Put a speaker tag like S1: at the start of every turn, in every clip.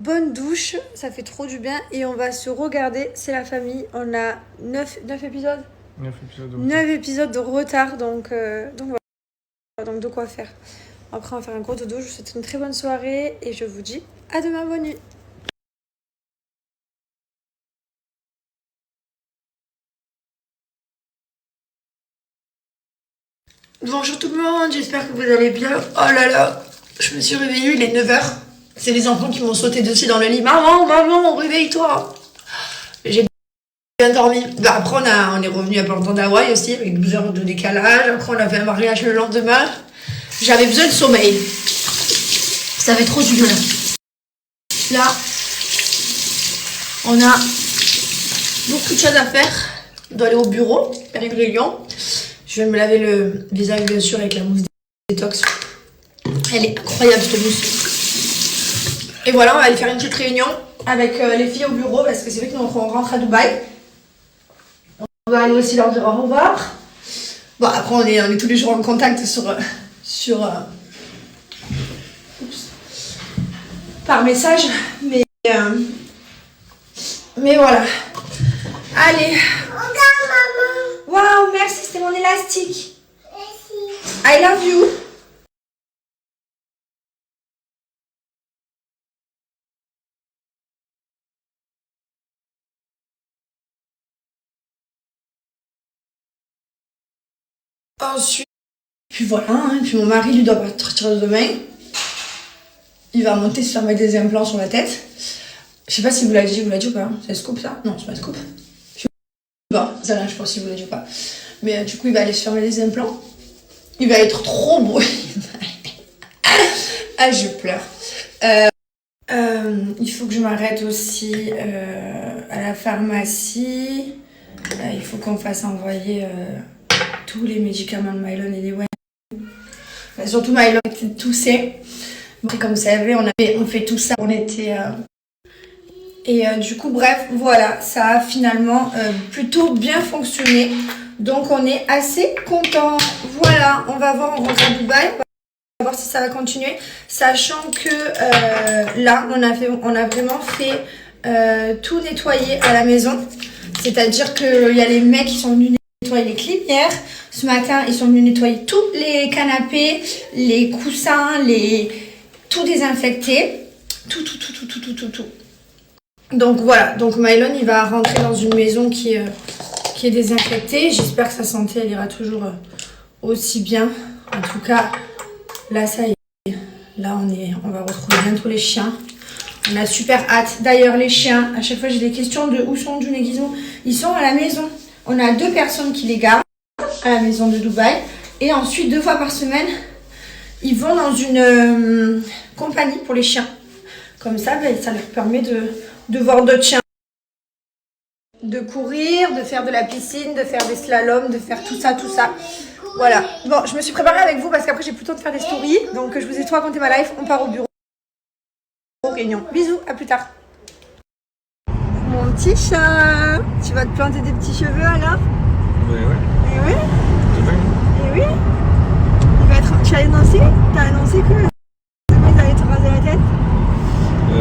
S1: Bonne douche, ça fait trop du bien et on va se regarder, c'est la famille, on a 9 épisodes 9 épisodes de retard, donc voilà, donc de quoi faire. Après on va faire un gros dodo, je vous souhaite une très bonne soirée et je vous dis à demain, bonne nuit.
S2: Bonjour tout le monde, j'espère que vous allez bien. Oh là là, je me suis réveillée, il est 9h. C'est les enfants qui m'ont sauté dessus dans le lit. Maman, réveille-toi. J'ai bien dormi. Bah, après, on est revenu à Portland d'Hawaï aussi, avec 12 heures de décalage. Après, on a fait un mariage le lendemain. J'avais besoin de sommeil. Ça fait trop du bien. Là, on a beaucoup de choses à faire. On doit aller au bureau, faire une réunion. Je vais me laver le visage, bien sûr, avec la mousse détox. Elle est incroyable, cette mousse. Et voilà, on va aller faire une petite réunion avec les filles au bureau parce que c'est vrai que nous, on rentre à Dubaï. On va aller aussi leur dire au revoir. Bon, après, on est tous les jours en contact par message. Mais voilà. Allez.
S3: Regarde, maman.
S2: Waouh, merci, c'était mon élastique.
S3: Merci.
S2: I love you. Ensuite, puis voilà, hein, puis mon mari lui doit partir demain. Il va monter se faire mettre des implants sur la tête. Je sais pas si vous l'avez dit ou pas. C'est un scoop ça? Non, c'est pas un scoop. Bon, ça là, je sais pas si vous l'avez dit ou pas. Mais du coup, il va aller se faire mettre des implants. Il va être trop beau. Ah, je pleure. Il faut que je m'arrête aussi à la pharmacie. Il faut qu'on fasse envoyer tous les médicaments de Mylon et des Wen. Surtout Mylon qui toussait. Comme vous savez, on fait tout ça. On était... Et du coup, bref, voilà, ça a finalement plutôt bien fonctionné. Donc, on est assez content. Voilà, on va voir, on rentre à Dubaï. On va voir si ça va continuer. Sachant que là, on a vraiment fait tout nettoyer à la maison. C'est-à-dire qu'il y a les mecs qui sont venus nettoyer les clinières. Ce matin, ils sont venus nettoyer tous les canapés, les coussins, tout désinfecter. Tout. Donc voilà, donc Mylon il va rentrer dans une maison qui est désinfectée. J'espère que sa santé elle ira toujours aussi bien. En tout cas, là ça y est. Là on va retrouver bientôt les chiens. On a super hâte. D'ailleurs les chiens, à chaque fois j'ai des questions de où sont June et Gizmo. Ils sont à la maison. On a 2 personnes qui les gardent à la maison de Dubaï. Et ensuite 2 fois par semaine, ils vont dans une compagnie pour les chiens. Comme ça, ça leur permet de voir d'autres chiens, de courir, de faire de la piscine, de faire des slaloms, de faire tout ça. Voilà. Bon, je me suis préparée avec vous parce qu'après j'ai plus le temps de faire des stories. Donc je vous ai tout raconté ma life. On part au bureau. Réunion. Bisous, à plus tard.
S1: Mon petit chat, tu vas te planter des petits cheveux alors?
S4: Ouais.
S1: Et oui.
S4: C'est vrai.
S1: Et oui. Tu as annoncé? T'as annoncé que ils allaient te raser la tête?
S4: Non,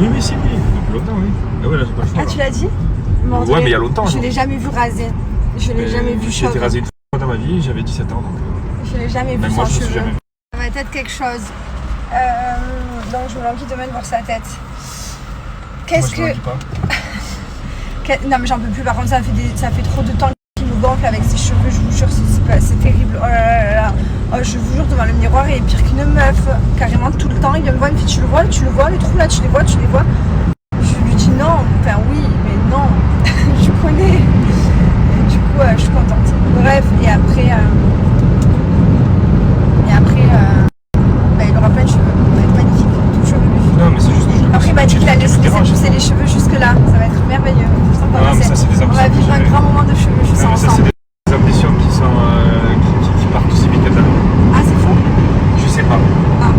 S4: oui, depuis longtemps, oui. Ah ouais, là, j'ai pas le choix.
S1: Ah, tu l'as dit?
S4: Ouais, mais il y a longtemps.
S1: Je l'ai jamais vu raser. Je l'ai jamais vu
S4: J'ai été
S1: chauve.
S4: rasé une fois dans ma vie, j'avais 17 ans. Donc,
S1: Je l'ai jamais vu
S4: même
S1: sans
S4: moi, je me suis
S1: cheveux.
S4: jamais vu.
S1: Ça va être quelque chose. Donc je me languis demain de voir sa tête. Qu'est-ce
S4: Moi, je
S1: que...
S4: me languis pas.
S1: Non mais j'en peux plus, par contre ça fait trop de temps qu'il me gonfle avec ses cheveux, je vous jure, c'est terrible. Oh là là. Oh, je vous jure, devant le miroir, il est pire qu'une meuf. Carrément tout le temps, il vient me voir, il me dit tu le vois, les trous là, tu les vois. Je lui dis non, enfin oui, mais non, je connais. Et du coup, je suis contente. Bref, et après, il aura plein de cheveux, ça va être magnifique, tout chevelu.
S4: Non, mais c'est juste que je.
S1: Après, il m'a dit qu'il allait se laisser pousser les cheveux jusque là, ça va être merveilleux. Je sens qu'on
S4: Ah, mais ça, c'est des
S1: on va
S4: ambitions
S1: vivre
S4: que
S1: un
S4: j'ai.
S1: grand moment de cheveux juste
S4: Non, mais ça, c'est
S1: ensemble.
S4: des ambitions qui sont. Qui partent aussi vite que ça.
S1: Ah, c'est fou.
S4: Je sais pas.
S1: Ah.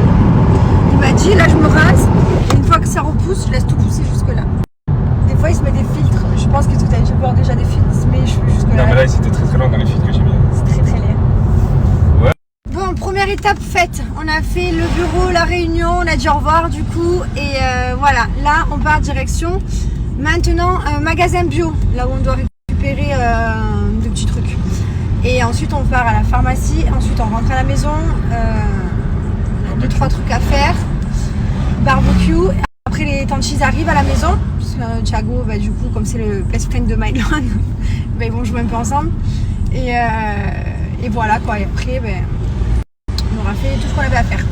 S1: Il m'a dit, là je me rase, et une fois que ça repousse, je laisse tout pousser jusque là. Des fois il se met des filtres, je pense que tout à l'heure déjà des filtres, il se met les cheveux jusque là.
S4: Non, mais là, c'était très long dans les filtres que j'ai mis.
S1: C'est très laid.
S4: Ouais.
S1: Bon, première étape faite, on a a fait le bureau, la réunion, on a dit au revoir du coup. Et voilà, là on part direction maintenant un magasin bio, là où on doit récupérer de petits trucs. Et ensuite on part à la pharmacie, ensuite on rentre à la maison, 2-3 trucs à faire, barbecue. Après les tantis arrivent à la maison, parce que Thiago, bah, du coup comme c'est le best friend de Mylon, bah, ils vont jouer un peu ensemble. Et voilà quoi, et après on aura fait tout ce qu'on avait à faire.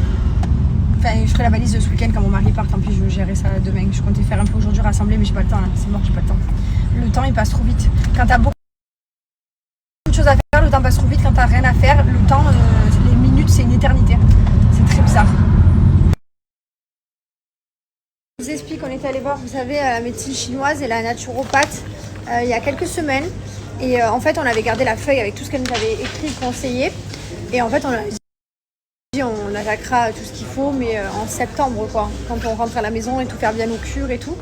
S1: Enfin, je ferai la valise ce week-end quand mon mari part, tant pis, je vais gérer ça demain. Je comptais faire un peu aujourd'hui, rassembler, mais j'ai pas le temps là, c'est mort, j'ai pas le temps. Le temps il passe trop vite. Quand t'as beaucoup de choses à faire, le temps passe trop vite. Quand t'as rien à faire, le temps, les minutes, c'est une éternité. C'est très bizarre. Je vous explique, on est allé voir, vous savez, la médecine chinoise et la naturopathe il y a quelques semaines. Et en fait, on avait gardé la feuille avec tout ce qu'elle nous avait écrit et conseillé. Et en fait, on a dit on attaquera tout ce qu'il faut, mais en septembre, quoi. Quand on rentre à la maison et tout faire bien nos cures et tout.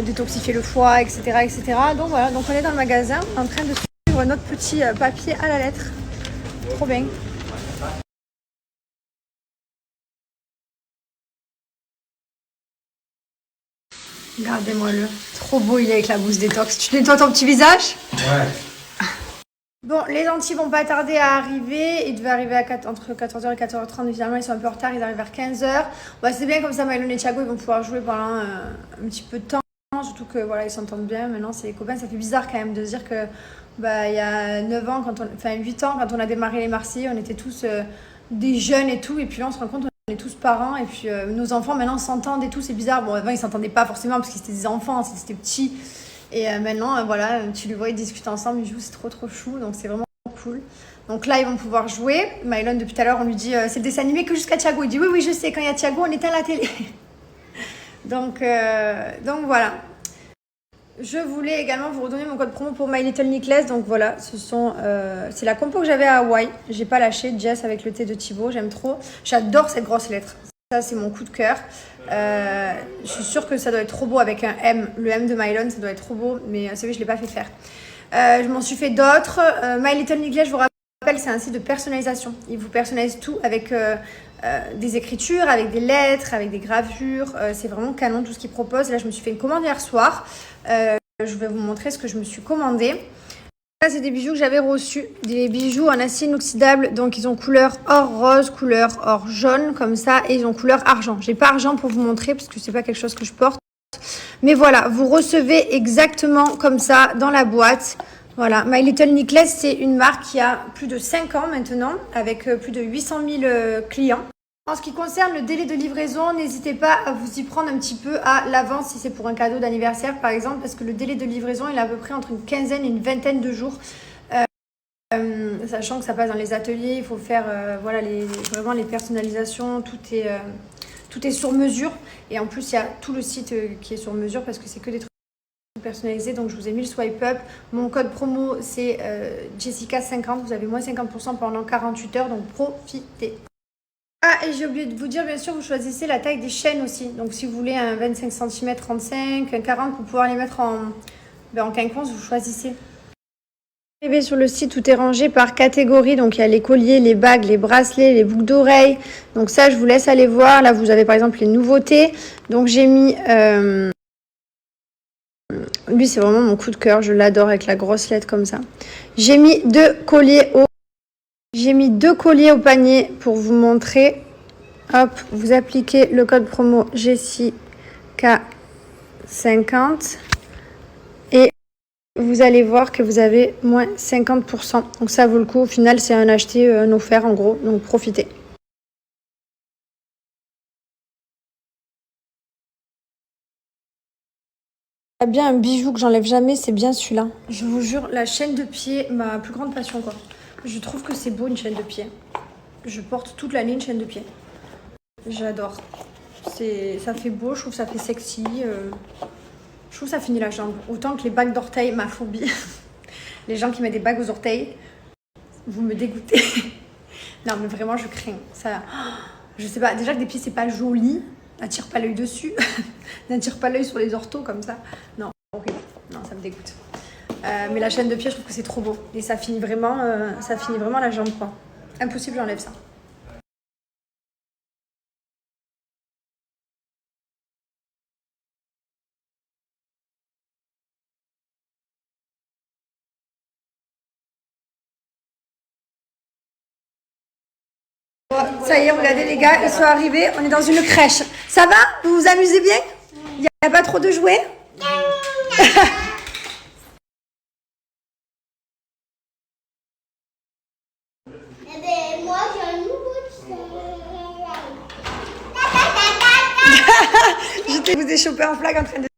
S1: Détoxifier le foie, etc., etc. Donc voilà, donc on est dans le magasin en train de suivre notre petit papier à la lettre. Trop bien. Regardez-moi-le. Trop beau il est avec la mousse détox. Tu nettoies ton petit visage?
S4: Ouais.
S1: Bon, les lentilles vont pas tarder à arriver. Ils devaient arriver entre 14h et 14h30. Mais finalement, ils sont un peu en retard. Ils arrivent vers 15h. Bah, c'est bien comme ça, Mylon et Thiago, ils vont pouvoir jouer pendant un petit peu de temps. Surtout que voilà, ils s'entendent bien. Maintenant, c'est les copains. Ça fait bizarre quand même de se dire que bah, il y a 9 ans, 8 ans, quand on a démarré les Marseillais, on était tous des jeunes et tout. Et puis là, on se rend compte on est tous parents. Et puis nos enfants maintenant s'entendent et tout. C'est bizarre. Bon, avant, ils s'entendaient pas forcément parce qu'ils étaient des enfants, c'était petits. Et maintenant, voilà, tu les vois, ils discutent ensemble, ils jouent, c'est trop chou, donc c'est vraiment cool. Donc là, ils vont pouvoir jouer. Mylon, depuis tout à l'heure, on lui dit c'est le dessin animé que jusqu'à Thiago. Il dit oui, je sais, quand il y a Thiago, on éteint la télé. donc voilà. Je voulais également vous redonner mon code promo pour My Little Necklace. Donc voilà, c'est la compo que j'avais à Hawaï. J'ai pas lâché, Jess avec le thé de Thibaut, j'aime trop. J'adore cette grosse lettre. Ça, c'est mon coup de cœur. Je suis sûre que ça doit être trop beau avec un M. Le M de Mylon, ça doit être trop beau, mais c'est vrai, je ne l'ai pas fait faire. Je m'en suis fait d'autres. My Little Necklace, je vous rappelle, c'est un site de personnalisation. Il vous personnalise tout avec des écritures, avec des lettres, avec des gravures. C'est vraiment canon tout ce qu'il propose. Là, je me suis fait une commande hier soir. Je vais vous montrer ce que je me suis commandé. Là, c'est des bijoux que j'avais reçus, des bijoux en acier inoxydable, donc ils ont couleur or rose, couleur or jaune, comme ça, et ils ont couleur argent. J'ai pas argent pour vous montrer, parce que c'est pas quelque chose que je porte. Mais voilà, vous recevez exactement comme ça dans la boîte. Voilà, My Little Necklace, c'est une marque qui a plus de 5 ans maintenant, avec plus de 800 000 clients. En ce qui concerne le délai de livraison, n'hésitez pas à vous y prendre un petit peu à l'avance si c'est pour un cadeau d'anniversaire par exemple, parce que le délai de livraison il est à peu près entre une quinzaine et une vingtaine de jours. Sachant que ça passe dans les ateliers, il faut faire voilà, vraiment les personnalisations, tout est sur mesure. Et en plus il y a tout le site qui est sur mesure parce que c'est que des trucs personnalisés. Donc je vous ai mis le swipe up. Mon code promo c'est Jessica50, vous avez moins 50% pendant 48 heures, donc profitez. Ah, et j'ai oublié de vous dire, bien sûr, vous choisissez la taille des chaînes aussi. Donc, si vous voulez un 25 cm 35, un 40, pour pouvoir les mettre en quinconce, vous choisissez. Sur le site, tout est rangé par catégorie. Donc, il y a les colliers, les bagues, les bracelets, les boucles d'oreilles. Donc, ça, je vous laisse aller voir. Là, vous avez par exemple les nouveautés. Donc, j'ai mis... Lui, c'est vraiment mon coup de cœur. Je l'adore avec la grosse lettre comme ça. J'ai mis deux colliers au panier pour vous montrer. Hop, vous appliquez le code promo Jessica50 et vous allez voir que vous avez moins 50%. Donc ça vaut le coup. Au final, c'est un acheté, un offert en gros. Donc profitez. Il y a bien un bijou que j'enlève jamais, c'est bien celui-là. Je vous jure, la chaîne de pied, ma plus grande passion quoi. Je trouve que c'est beau une chaîne de pied. Je porte toute l'année une chaîne de pied. J'adore. Ça fait beau, je trouve que ça fait sexy. Je trouve que ça finit la jambe. Autant que les bagues d'orteils, ma phobie. Les gens qui mettent des bagues aux orteils, vous me dégoûtez. Non mais vraiment je crains. Ça, je sais pas, déjà que des pieds c'est pas joli. N'attire pas l'œil dessus. N'attire pas l'œil sur les orteils comme ça. Non, horrible. Non, ça me dégoûte. Mais la chaîne de pied, je trouve que c'est trop beau. Et ça finit vraiment la jambe, quoi. Impossible, j'enlève ça. Ça y est, regardez les gars, ils sont arrivés. On est dans une crèche. Ça va? Vous vous amusez bien? Il n'y a pas trop de jouets?
S3: Eh ben, moi, j'ai un nouveau
S1: Je vous ai chopé en flag en train de